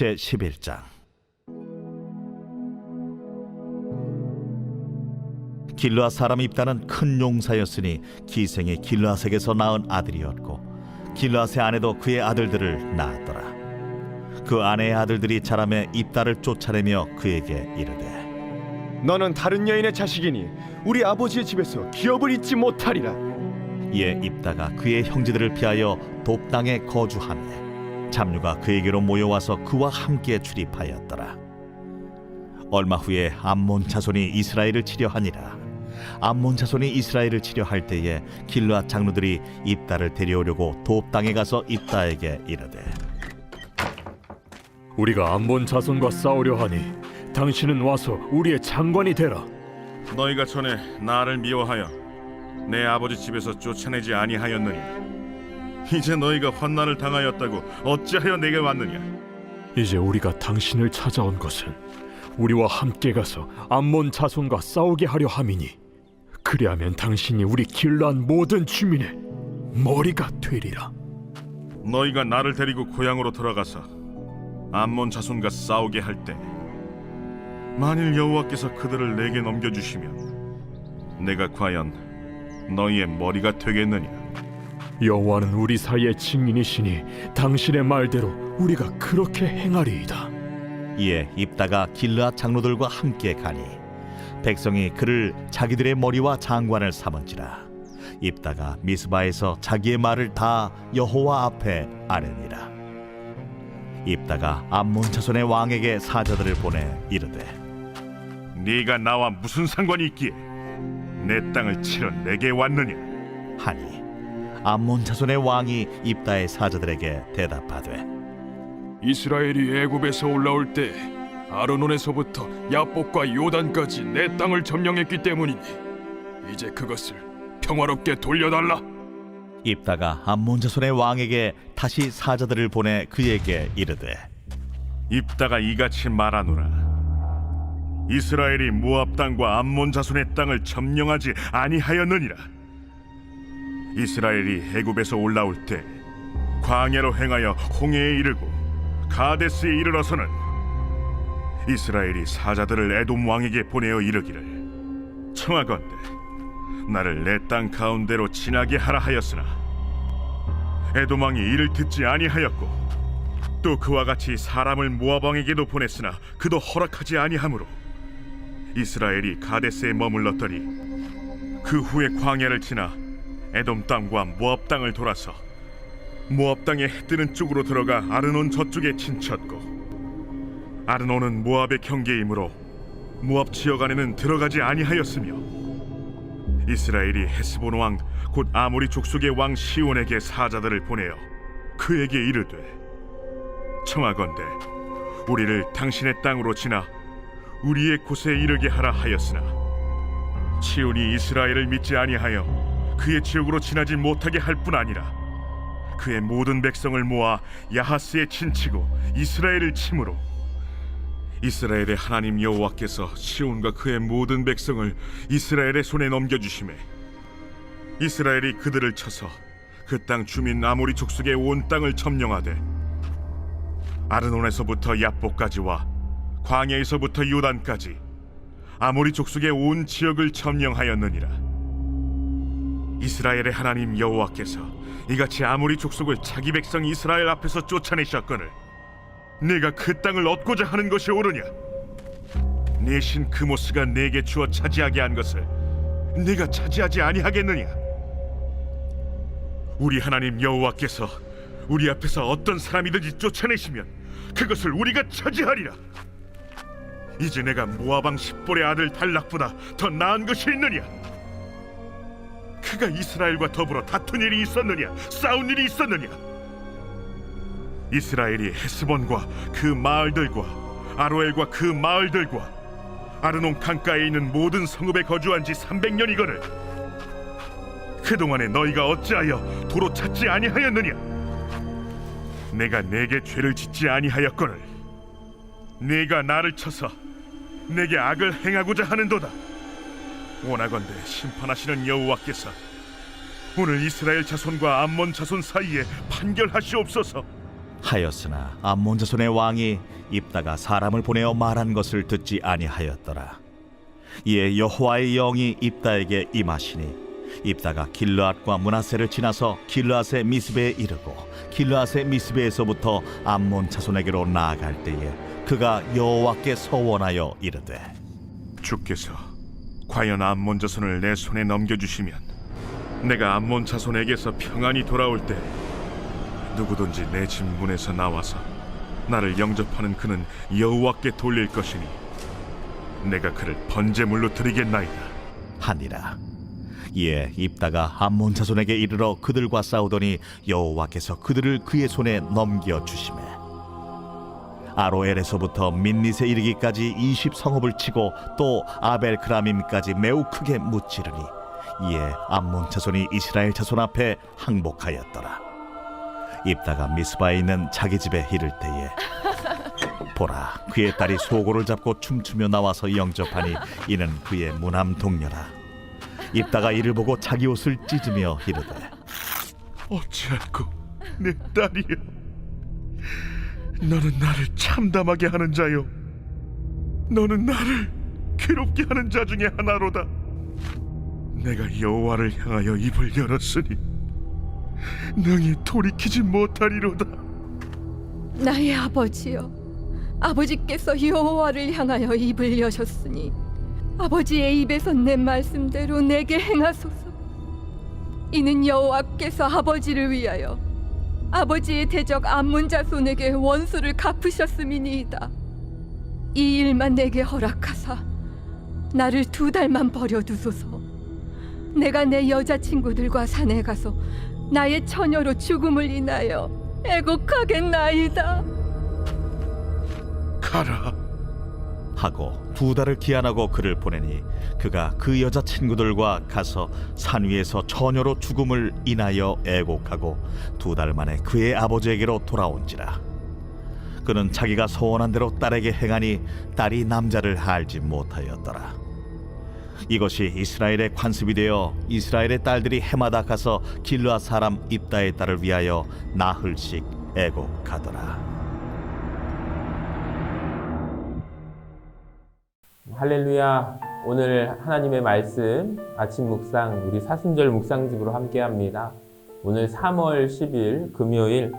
제11장. 길르앗 사람 입다는 큰 용사였으니 기생이 길르앗에게서 낳은 아들이었고 길르앗의 아내도 그의 아들들을 낳았더라. 그 아내의 아들들이 자라매 입다를 쫓아내며 그에게 이르되 너는 다른 여인의 자식이니 우리 아버지의 집에서 기업을 잊지 못하리라. 이에 입다가 그의 형제들을 피하여 돕 땅에 거주하며 잡류가 그에게로 모여와서 그와 함께 출입하였더라. 얼마 후에 암몬 자손이 이스라엘을 치려 하니라. 암몬 자손이 이스라엘을 치려 할 때에 길르앗 장로들이 입다를 데려오려고 돕 땅에 가서 입다에게 이르되 우리가 암몬 자손과 싸우려 하니 당신은 와서 우리의 장관이 되라. 너희가 전에 나를 미워하여 내 아버지 집에서 쫓아내지 아니하였느니 이제 너희가 환난을 당하였다고 어찌하여 내게 왔느냐? 이제 우리가 당신을 찾아온 것은 우리와 함께 가서 암몬 자손과 싸우게 하려 함이니 그리하면 당신이 우리 길르앗 모든 주민의 머리가 되리라. 너희가 나를 데리고 고향으로 돌아가서 암몬 자손과 싸우게 할 때 만일 여호와께서 그들을 내게 넘겨주시면 내가 과연 너희의 머리가 되겠느냐? 여호와는 우리 사이의 증인이시니 당신의 말대로 우리가 그렇게 행하리이다. 이에 입다가 길르앗 장로들과 함께 가니 백성이 그를 자기들의 머리와 장관을 삼은지라. 입다가 미스바에서 자기의 말을 다 여호와 앞에 아뢰니라. 입다가 암몬 자손의 왕에게 사자들을 보내 이르되 네가 나와 무슨 상관이 있기에 내 땅을 치러 내게 왔느냐? 하니 암몬 자손의 왕이 입다의 사자들에게 대답하되 이스라엘이 애굽에서 올라올 때 아르논에서부터 야복과 요단까지 내 땅을 점령했기 때문이니 이제 그것을 평화롭게 돌려달라. 입다가 암몬 자손의 왕에게 다시 사자들을 보내 그에게 이르되 입다가 이같이 말하노라. 이스라엘이 모압 땅과 암몬 자손의 땅을 점령하지 아니하였느니라. 이스라엘이 애굽에서 올라올 때 광야로 행하여 홍해에 이르고 가데스에 이르러서는 이스라엘이 사자들을 에돔 왕에게 보내어 이르기를 청하건대 나를 내 땅 가운데로 지나게 하라 하였으나 에돔 왕이 이를 듣지 아니하였고 또 그와 같이 사람을 모압 왕에게도 보냈으나 그도 허락하지 아니하므로 이스라엘이 가데스에 머물렀더니 그 후에 광야를 지나 에돔 땅과 모압 땅을 돌아서 모압 땅의 해 뜨는 쪽으로 들어가 아르논 저쪽에 진쳤고 아르논은 모압의 경계이므로 모압 지역 안에는 들어가지 아니하였으며 이스라엘이 헤스본 왕 곧 아모리 족속의 왕 시온에게 사자들을 보내어 그에게 이르되 청하건대 우리를 당신의 땅으로 지나 우리의 곳에 이르게 하라 하였으나 시온이 이스라엘을 믿지 아니하여 그의 지역으로 지나지 못하게 할 뿐 아니라 그의 모든 백성을 모아 야하스에 친치고 이스라엘을 침으로 이스라엘의 하나님 여호와께서 시온과 그의 모든 백성을 이스라엘의 손에 넘겨주시매 이스라엘이 그들을 쳐서 그 땅 주민 아모리 족속의 온 땅을 점령하되 아르논에서부터 야복까지와 광야에서부터 요단까지 아모리 족속의 온 지역을 점령하였느니라. 이스라엘의 하나님 여호와께서 이같이 아모리 족속을 자기 백성 이스라엘 앞에서 쫓아내셨거늘 네가 그 땅을 얻고자 하는 것이 옳으냐? 내 신 그모스가 내게 주어 차지하게 한 것을 네가 차지하지 아니하겠느냐? 우리 하나님 여호와께서 우리 앞에서 어떤 사람이든지 쫓아내시면 그것을 우리가 차지하리라. 이제 내가 모압 왕 십볼의 아들 달락보다 더 나은 것이 있느냐? 그가 이스라엘과 더불어 다툰 일이 있었느냐? 싸운 일이 있었느냐? 이스라엘이 헤스본과 그 마을들과 아로엘과 그 마을들과 아르논 강가에 있는 모든 성읍에 거주한 지 300년이거늘 그동안에 너희가 어찌하여 도로 찾지 아니하였느냐? 내가 내게 죄를 짓지 아니하였거늘 네가 나를 쳐서 내게 악을 행하고자 하는도다. 원하건대 심판하시는 여호와께서 오늘 이스라엘 자손과 암몬 자손 사이에 판결하시옵소서. 하였으나 암몬 자손의 왕이 입다가 사람을 보내어 말한 것을 듣지 아니하였더라. 이에 여호와의 영이 입다에게 임하시니 입다가 길르앗과 므낫세를 지나서 길르앗의 미스베에 이르고 길르앗의 미스베에서부터 암몬 자손에게로 나아갈 때에 그가 여호와께 서원하여 이르되 주께서 과연 암몬 자손을 내 손에 넘겨주시면 내가 암몬 자손에게서 평안히 돌아올 때 누구든지 내 집 문에서 나와서 나를 영접하는 그는 여호와께 돌릴 것이니 내가 그를 번제물로 드리겠나이다 하니라. 이에 입다가 암몬 자손에게 이르러 그들과 싸우더니 여호와께서 그들을 그의 손에 넘겨 주시매 아로엘에서부터 민닛에 이르기까지 20성읍을 치고 또 아벨크라밈까지 매우 크게 무찌르니 이에 암몬 자손이 이스라엘 자손 앞에 항복하였더라. 입다가 미스바에 있는 자기 집에 이를 때에 보라, 그의 딸이 소고를 잡고 춤추며 나와서 영접하니 이는 그의 무남 동료라. 입다가 이를 보고 자기 옷을 찢으며 이르되 어찌할꼬 내 딸이여 너는 나를 참담하게 하는 자요 너는 나를 괴롭게 하는 자 중에 하나로다 내가 여호와를 향하여 입을 열었으니 능히 돌이키지 못하리로다 나의 아버지여, 아버지께서 여호와를 향하여 입을 여셨으니 아버지의 입에서 내 말씀대로 내게 행하소서. 이는 여호와께서 아버지를 위하여 아버지의 대적 암몬 자손에게 원수를 갚으셨음이니이다. 이 일만 내게 허락하사 나를 2달만 버려두소서. 내가 내 여자친구들과 산에 가서 나의 처녀로 죽음을 인하여 애곡하겠나이다. 가라 하고 2달을 기한하고 그를 보내니 그가 그 여자 친구들과 가서 산 위에서 처녀로 죽음을 인하여 애곡하고 2달 만에 그의 아버지에게로 돌아온지라. 그는 자기가 소원한 대로 딸에게 행하니 딸이 남자를 알지 못하였더라. 이것이 이스라엘의 관습이 되어 이스라엘의 딸들이 해마다 가서 길르앗 사람 입다의 딸을 위하여 나흘씩 애곡하더라. 할렐루야. 오늘 하나님의 말씀 아침 묵상 우리 사순절 묵상집으로 함께합니다. 오늘 3월 10일 금요일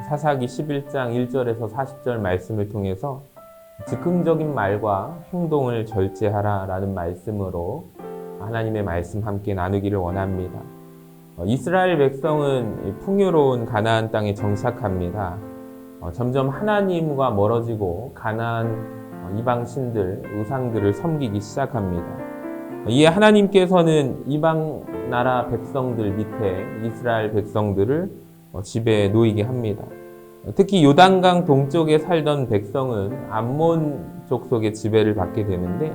사사기 11장 1절에서 40절 말씀을 통해서 즉흥적인 말과 행동을 절제하라 라는 말씀으로 하나님의 말씀 함께 나누기를 원합니다. 이스라엘 백성은 풍요로운 가나안 땅에 정착합니다. 점점 하나님과 멀어지고 가나안 이방 신들, 우상들을 섬기기 시작합니다. 이에 하나님께서는 이방 나라 백성들 밑에 이스라엘 백성들을 지배에 놓이게 합니다. 특히 요단강 동쪽에 살던 백성은 암몬 족속의 지배를 받게 되는데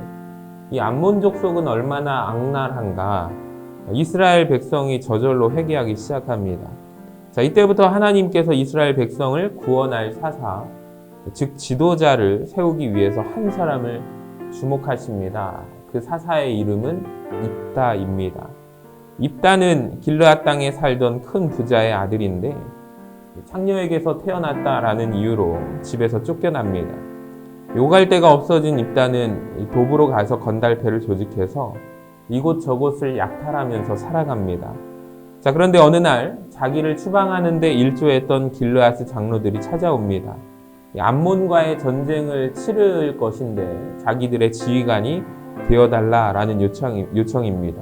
이 암몬 족속은 얼마나 악랄한가 이스라엘 백성이 저절로 회개하기 시작합니다. 자, 이때부터 하나님께서 이스라엘 백성을 구원할 사사 즉 지도자를 세우기 위해서 한 사람을 주목하십니다. 그 사사의 이름은 입다입니다. 입다는 길르앗 땅에 살던 큰 부자의 아들인데 창녀에게서 태어났다라는 이유로 집에서 쫓겨납니다. 요갈 데가 없어진 입다는 도부로 가서 건달패를 조직해서 이곳저곳을 약탈하면서 살아갑니다. 자, 그런데 어느 날 자기를 추방하는 데 일조했던 길르앗의 장로들이 찾아옵니다. 암몬과의 전쟁을 치를 것인데 자기들의 지휘관이 되어달라라는 요청입니다.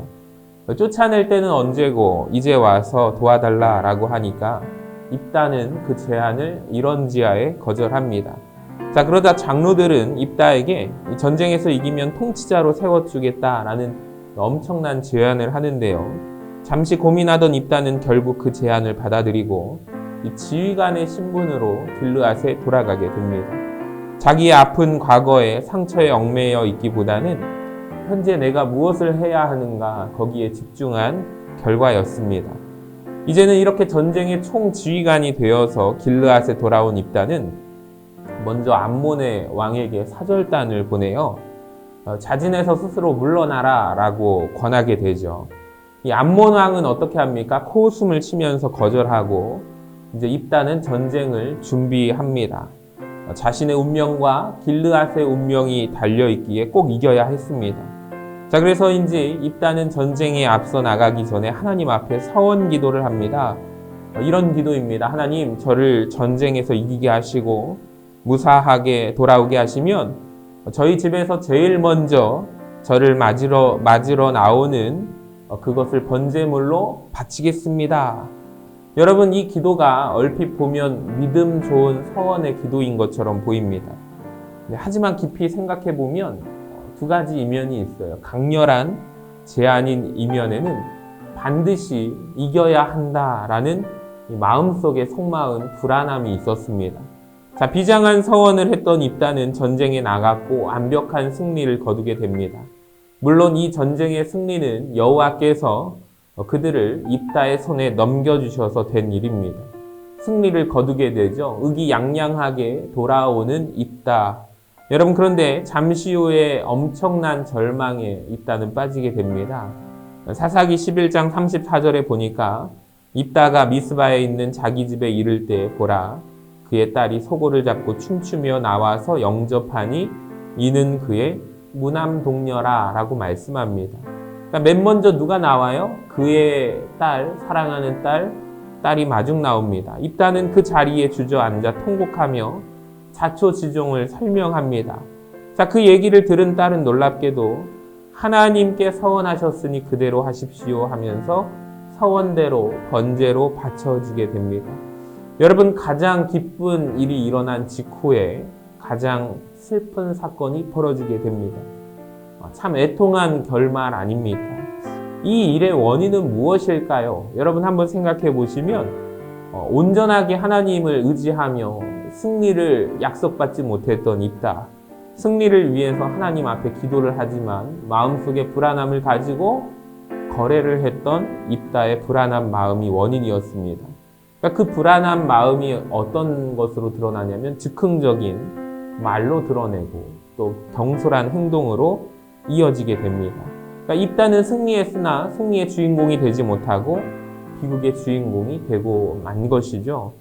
쫓아낼 때는 언제고 이제 와서 도와달라라고 하니까 입다는 그 제안을 이런지하에 거절합니다. 자, 그러자 장로들은 입다에게 전쟁에서 이기면 통치자로 세워주겠다라는 엄청난 제안을 하는데요. 잠시 고민하던 입다는 결국 그 제안을 받아들이고 이 지휘관의 신분으로 길르앗에 돌아가게 됩니다. 자기의 아픈 과거에 상처에 얽매여 있기보다는 현재 내가 무엇을 해야 하는가 거기에 집중한 결과였습니다. 이제는 이렇게 전쟁의 총지휘관이 되어서 길르앗에 돌아온 입다는 먼저 암몬의 왕에게 사절단을 보내요. 자진해서 스스로 물러나라 라고 권하게 되죠. 이 암몬 왕은 어떻게 합니까? 코웃음을 치면서 거절하고 이제 입다는 전쟁을 준비합니다. 자신의 운명과 길르앗의 운명이 달려있기에 꼭 이겨야 했습니다. 자, 그래서인지 입다는 전쟁에 앞서 나가기 전에 하나님 앞에 서원 기도를 합니다. 이런 기도입니다. 하나님, 저를 전쟁에서 이기게 하시고 무사하게 돌아오게 하시면 저희 집에서 제일 먼저 저를 맞으러 나오는 그것을 번제물로 바치겠습니다. 여러분, 이 기도가 얼핏 보면 믿음 좋은 서원의 기도인 것처럼 보입니다. 하지만 깊이 생각해 보면 두 가지 이면이 있어요. 강렬한 제안인 이면에는 반드시 이겨야 한다라는 마음속에 속마음 불안함이 있었습니다. 자, 비장한 서원을 했던 입다는 전쟁에 나갔고 완벽한 승리를 거두게 됩니다. 물론 이 전쟁의 승리는 여호와께서 그들을 입다의 손에 넘겨주셔서 된 일입니다. 승리를 거두게 되죠. 의기양양하게 돌아오는 입다. 여러분, 그런데 잠시 후에 엄청난 절망에 입다는 빠지게 됩니다. 사사기 11장 34절에 보니까 입다가 미스바에 있는 자기 집에 이를 때 보라, 그의 딸이 소고를 잡고 춤추며 나와서 영접하니 이는 그의 무남동녀라 라고 말씀합니다. 그러니까 맨 먼저 누가 나와요? 그의 딸, 사랑하는 딸이 마중 나옵니다. 입다는 그 자리에 주저앉아 통곡하며 자초지종을 설명합니다. 자, 그 얘기를 들은 딸은 놀랍게도 하나님께 서원하셨으니 그대로 하십시오 하면서 서원대로 번제로 바쳐지게 됩니다. 여러분, 가장 기쁜 일이 일어난 직후에 가장 슬픈 사건이 벌어지게 됩니다. 참 애통한 결말 아닙니까? 이 일의 원인은 무엇일까요? 여러분 한번 생각해 보시면 온전하게 하나님을 의지하며 승리를 약속받지 못했던 입다, 승리를 위해서 하나님 앞에 기도를 하지만 마음속에 불안함을 가지고 거래를 했던 입다의 불안한 마음이 원인이었습니다. 그러니까 그 불안한 마음이 어떤 것으로 드러나냐면 즉흥적인 말로 드러내고 또 경솔한 행동으로 이어지게 됩니다. 그러니까 입다는 승리했으나 승리의 주인공이 되지 못하고 비극의 주인공이 되고 만 것이죠.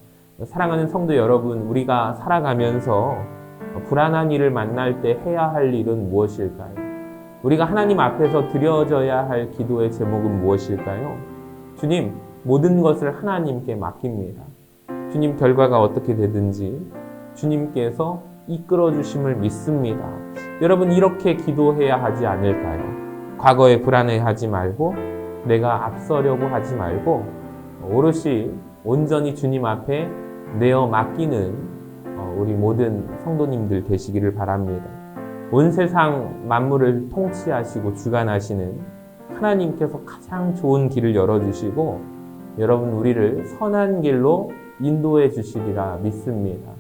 사랑하는 성도 여러분, 우리가 살아가면서 불안한 일을 만날 때 해야 할 일은 무엇일까요? 우리가 하나님 앞에서 드려져야 할 기도의 제목은 무엇일까요? 주님, 모든 것을 하나님께 맡깁니다. 주님, 결과가 어떻게 되든지 주님께서 이끌어 주심을 믿습니다. 여러분, 이렇게 기도해야 하지 않을까요? 과거에 불안해하지 말고 내가 앞서려고 하지 말고 오롯이 온전히 주님 앞에 내어 맡기는 우리 모든 성도님들 되시기를 바랍니다. 온 세상 만물을 통치하시고 주관하시는 하나님께서 가장 좋은 길을 열어주시고 여러분, 우리를 선한 길로 인도해 주시리라 믿습니다.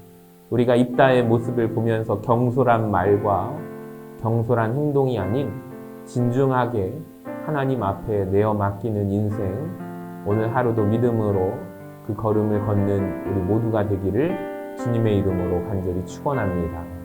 우리가 입다의 모습을 보면서 경솔한 말과 경솔한 행동이 아닌 진중하게 하나님 앞에 내어 맡기는 인생, 오늘 하루도 믿음으로 그 걸음을 걷는 우리 모두가 되기를 주님의 이름으로 간절히 축원합니다.